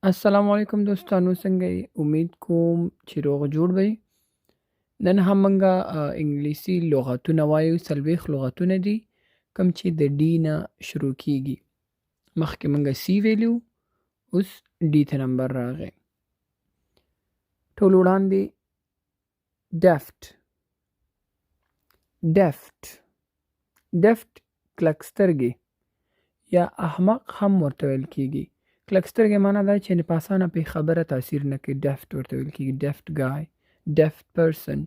السلام علیکم دوستانو څنګه یې؟ امید کوم چې روغ جوړ به یې. نن هم موږ انګلیسي لغاتونه وایو. 40 لغاتونه دي کوم چې د ډي نه شروع کیږي. مخکې موږ سی ویلو، اوس ډي ته نمبر راغی. ټول وړاندې ډفت ډفت کلک سترګې یا احمق هم ورته ویل کیږي. کلک سترګې معنا دا چې په اسانه پې خبره تاثیر نه کوي. ډفت ورته ویل کیږي. ډفت ګای، ډفت پرسن.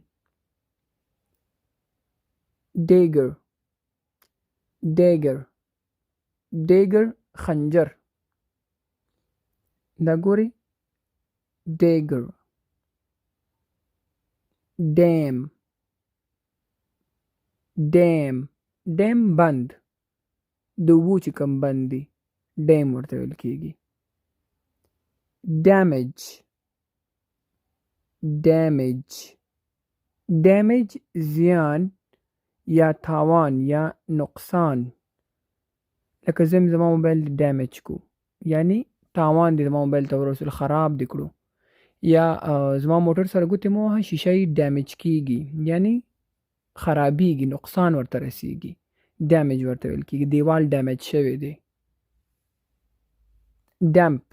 ډیګر خنجر. دا ګوري ډیګر. ډیم بند، د اوبو چې کوم بند دي ډیم ورته ویل کیږي. ډیمیج زیان یا تاوان یا نقصان. لکه زما موبایل ډیمیج کو، یعنی تاوان دی زما موبایل ته ورسول، خراب دی کړو. یا زما موټر سره ګوتې مو وهه، شیشه یې ډیمیج کیږي، یعنی خرابیږي، نقصان ورته رسیږي. ډیمیج ورته ویل کیږي. دیوال ډیمیج شوی دی. ډمپ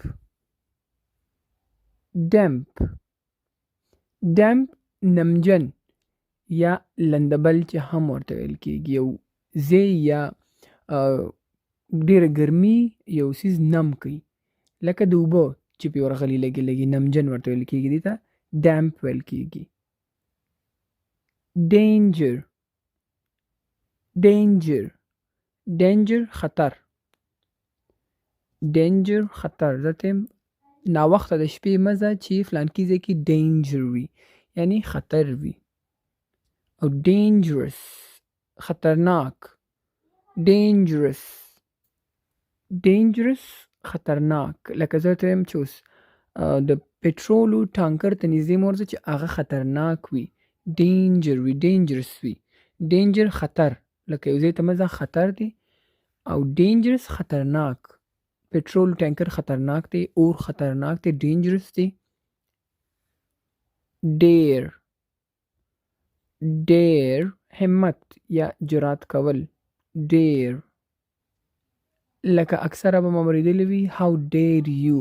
نمجن یا لندبل چې هم ورته ویل کیږي. یو ځای یا ډیره ګرمي یو څیز نم کوي، لکه د اوبه چې پې ورغلي لګي نمجن ورته ویل کیږي. دې ته ډمپ ویل کیږي. ډینجر خطر. ځکه ناوخته د شپې مزه چې فلانکي ځای کې ډینجر وي، یعنی خطر وي. او ډینجرس خطرناک. ډینجرس خطرناک. لکه زه ته وایم چې اوس د پټرولو ټانکر ته نږدې مه ورځه چې هغه خطرناک وي. ډینجرس وي. ډینجر خطر، لکه یو ځای ته مه ځه خطر دی. او ډینجرس خطرناک. پټرول ټانکر خطرناک دی، اور خطرناک دی، ډینجرس دی. ډیر همت یا جرات کول. ډیر لکه اکثره به موریدلی وي how dare you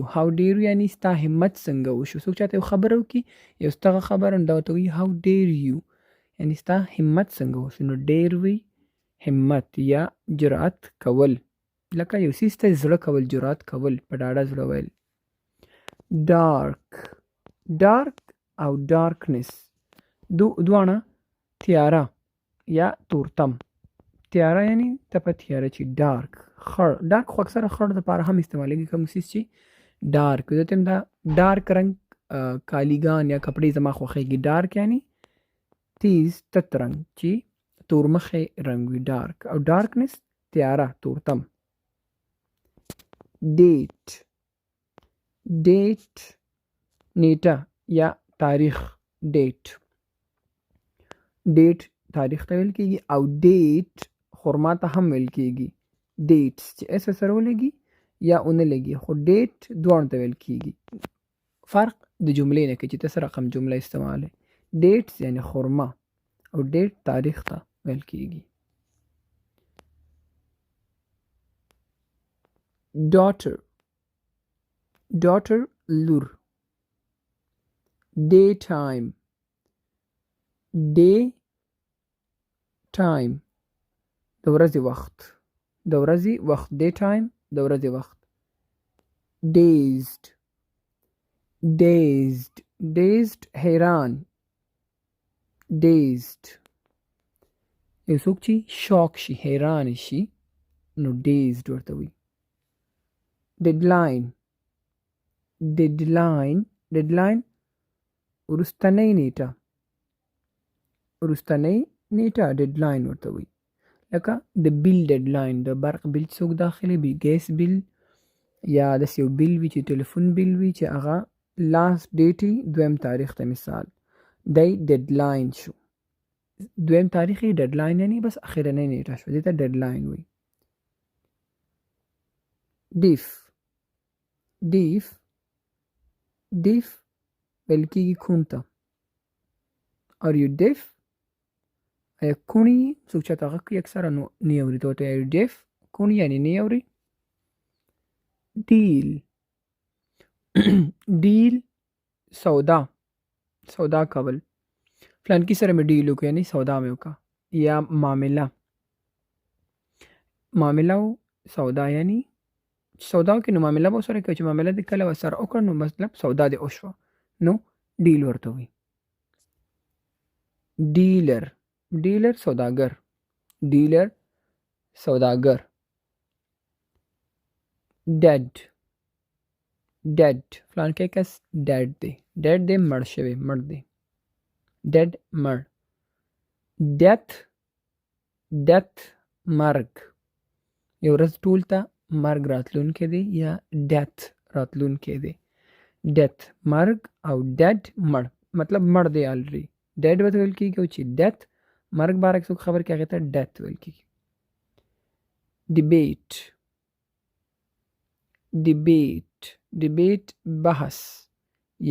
یعنی ستا همت څنګه وشو. څوک چاته یو خبره وکړي، یو ستغه خبره، نو دا ورته وي how dare you، یعنی ستا همت څنګه وشو. نو ډیر وي همت یا جرات کول، لکه یو څیز ته زړه کول، جرات کول، په ډاډه زړه ویل. ډارک او ډارکنس دواړه تیاره یا تورتم. تیاره یعنی تپه تیاره چې ډارک خو اکثره خړ دپاره هم استعمالیږي. کوم څیز چې ډارک وي، ځکه دا ډارک رنګ کالیګان یا کپړې زما خوښیږي. ډارک یعنی تیز تت رنګ چې تورمخی رنګ وي، ډارک. او ډارکنس تیاره، تورتم. ډیټ نیټه یا تاریخ. ډیټ تاریخ ته ویل کیږي. او ډیټ خرما ته هم ویل کیږي. ډیټس چې اس سره ولګي یا اونه لګي، خو ډیټ دواړو ته ویل کیږي. فرق د جملې نه کوي چې ته څه رقم جمله استعمالوي. ډیټس یعنی خرما او ډیټ تاریخ ته ویل کیږي. ډاټر لور. ډے ټایم د ورځې وخت. ډے ټایم د ورځې وخت. ډیزډ حیران. یو څوک چې شاک شي، حیران شي، نو ډیزډ ورته وي. ډیډلاین وروستنۍ نیټه ډیډلاین ورته وي. لکه د بیل ډیډلاین، د برق بیل چې څوک داخلي وي، ګیس بیل، یا داسې یو بیل وي چې ټلیفون بیل وي چې هغه لاست ډیټ یې 2 تاریخ ته مثال دی ډیډلاین شو. 2 تاریخ یې ډیډلاین یعنی بس اخرنۍ نیټه شو، دې ته ډیډلاین وي. ډیف deaf ویل کېږي کون ته. are you deaf؟ آیا کونی څوک چې ته غږ کوي اکثره نو نه اوري ته ورته are you deaf؟ کونی یعنې نه اوري. deal deal سودا سودا کول. فلانکي سره مې ډیل وکړ یعنې سودا مې وکړه. یا معامله معامله او سودا یعنې سودا وکړې نو معامله به ورسره کوي چې معامله دې کله ورسره وکړ نو مطلب سودا دې وشوه نو ډیل ورته وایي. ډیلر ډیلر سوداګر ډیلر سوداګر. ډیډ ډیډ فلانکی کس ډیډ دی ډیډ دی مړ شوی مړ دی. ډیډ مړ. ډیث ډیث مرګ یو ورځ ټول ته مرګ راتلونکی دی یا ډیث راتلونکی دی. ډیث مرګ او ډیډ مړ مطلب مړ دی آلریډي. ډیډ ورته ویل کېږي او چې ډیث مرګ باره څوک خبر کې هغې ته ډیث ویل کېږي. ډیبیټ ډیبیټ ډیبیټ بحث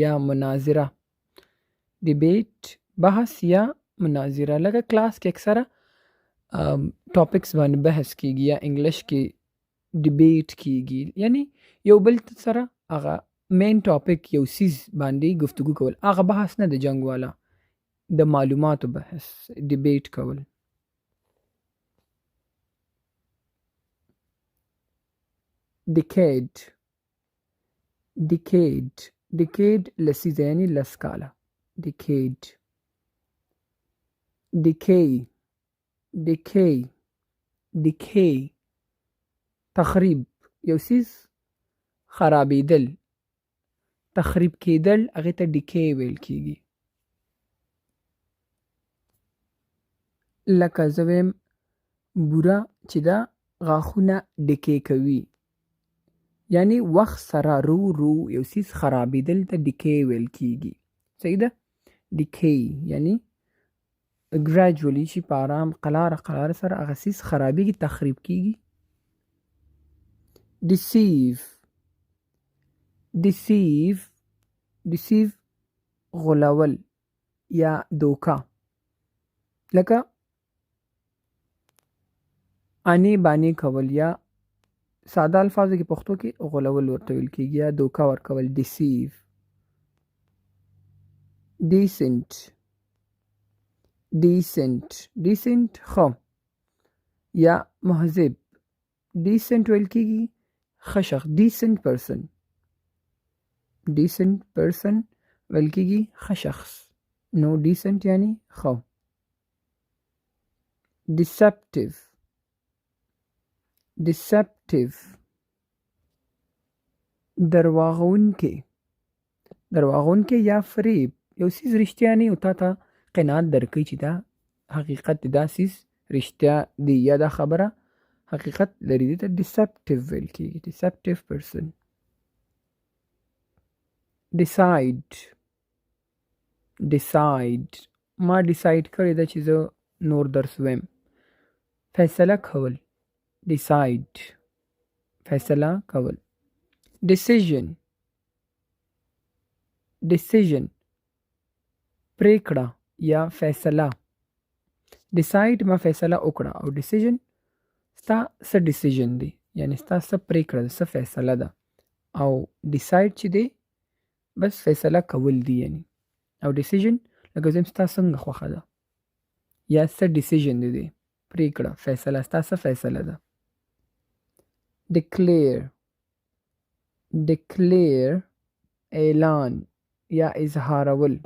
یا مناظره. ډیبیټ بحث یا مناظره لکه کلاس کې اکثره ټاپکس باندې بحث کېږي یا انګلش کې ډیبیټ کېږي یعنی یو بل سره هغه مین ټاپک یو سیز باندې گفتگو کول. هغه بحث نه د جنگ والا د معلوماتو بحث ډیبیټ کول. decade decade decade لسیزه یعنی لس کاله. decade decay decay decay تخریب یو سیز خرابېدل تخریب کېدل هغې ته decay ویل کېږي. لکه زه ویم بوره چې دا غاښونه ډکې کوي یعنی وخت سره رو رو یو سیز خرابېدل ته decay ویل کېږي. صحیح ده. decay یعنی gradually چې په آرام قلاره قلاره سره هغه سیز خرابېږي تخریب کېږي. deceive deceive deceive غولول یا دوکه. لکه انې بانې کول یا ساده الفاظو کې پښتو کې غولول ورته ویل کېږي یا دوکه ورکول. deceive. decent decent decent ښه یا مهذب. decent ویل کېږي ښه شخص. decent person decent person ویل کېږي ښه شخص نو decent یعنی ښه. deceptive deceptive درواغونکی درواغونکی یا فریب یو سیز رښتیا نه او تا ته قناعت درکوي چې دا حقیقت دی دا سیز رښتیا دی یا دا خبره حقیقت لري دې ته deceptive ویل کېږي. deceptive person. decide decide ما decide کړی ده چې زه نور درس ویم. فیصله کول decide فیصله کول. decision decision پریکړه یا فیصله. decide ما فیصله وکړه او decision ستا څه decision دی یعنی ستا څه پریکړه ده څه فیصله ده او decide چې دی بس فیصله کول دی یعنی او decision لکه زم ستا څنګه خوښه ده یا څه decision دی پریکړه فیصله ستا څه فیصله ده. declare declare اعلان یا اظهارول.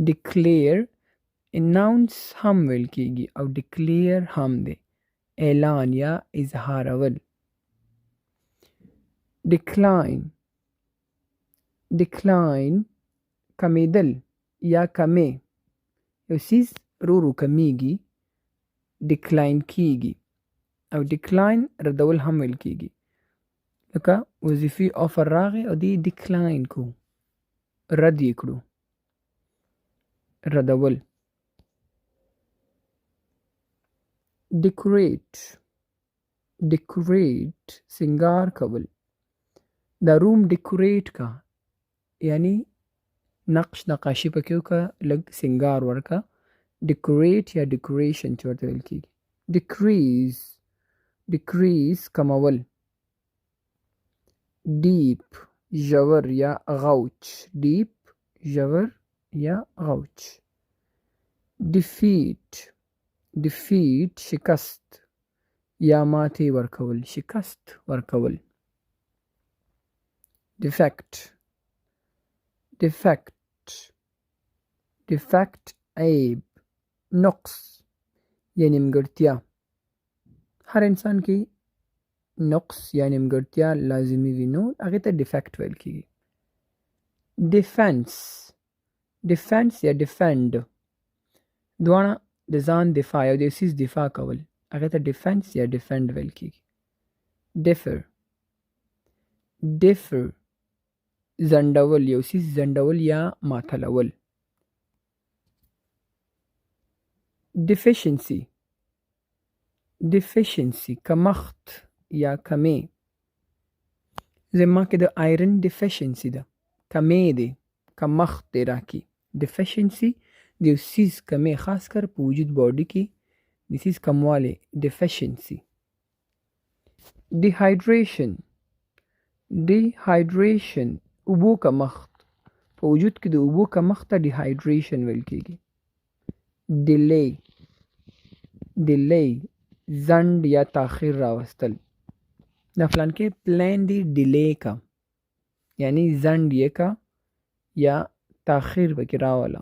declare announce هم ویل کېږي او declare هم دی اعلان یا اظهارول. decline decline کمیدل یا کمی یو سیز رو رو کمیږي decline کېږي او decline ردول هم ویل کېږي. لکه وظیفي آفر راغی او دی decline کو رد یې کړو ردول. decorate decorate سنگار کول. دا روم ډیکوریټ کا یعنی نقش نقاشي پکې وکړه، لږ سنګار ورکړه. ډیکوریټ یا ډیکوریشن چې ورته ویل کېږي. ډیکریز کمول. ډیپ ژور یا غوچ. ډیپ ژور یا غوچ. ډیفیټ شکست یا ماتې ورکول. شکست ورکول. ډیفیکټ عیب، نقص یا نیمګړتیا. هر انسان کې نقص یا نیمګړتیا لازمي وي، نو هغې ته ډیفیکټ ویل کېږي. ډیفنس یا ډیفینډ دواړه د ځان دفاع یا د یو څیز دفاع کول، هغې ته ډیفنس یا ډیفینډ ویل کېږي. ډیفر ځنډول، یو څیز ځنډول یا ماتلول. ډیفیشنسي کمښت یا کمی. زما کې د آیرن ډیفیشنسي ده، کمی دی، کمښت دی راکې. ډیفیشنسي د یو څیز کمی، خاص کر په وجود باډي کې د څیز کموالی. ډیفیشنسي. ډیهایډریشن اوبو کمښت، په وجود کې د اوبو کمښت ته ډیهایډریشن ویل کېږي. ډیلی ځنډ یا تاخیر راوستل. دا فلانکې پلان دی ډیلی کا، یعنی ځنډ یې کا یا تاخیر پکې راوله.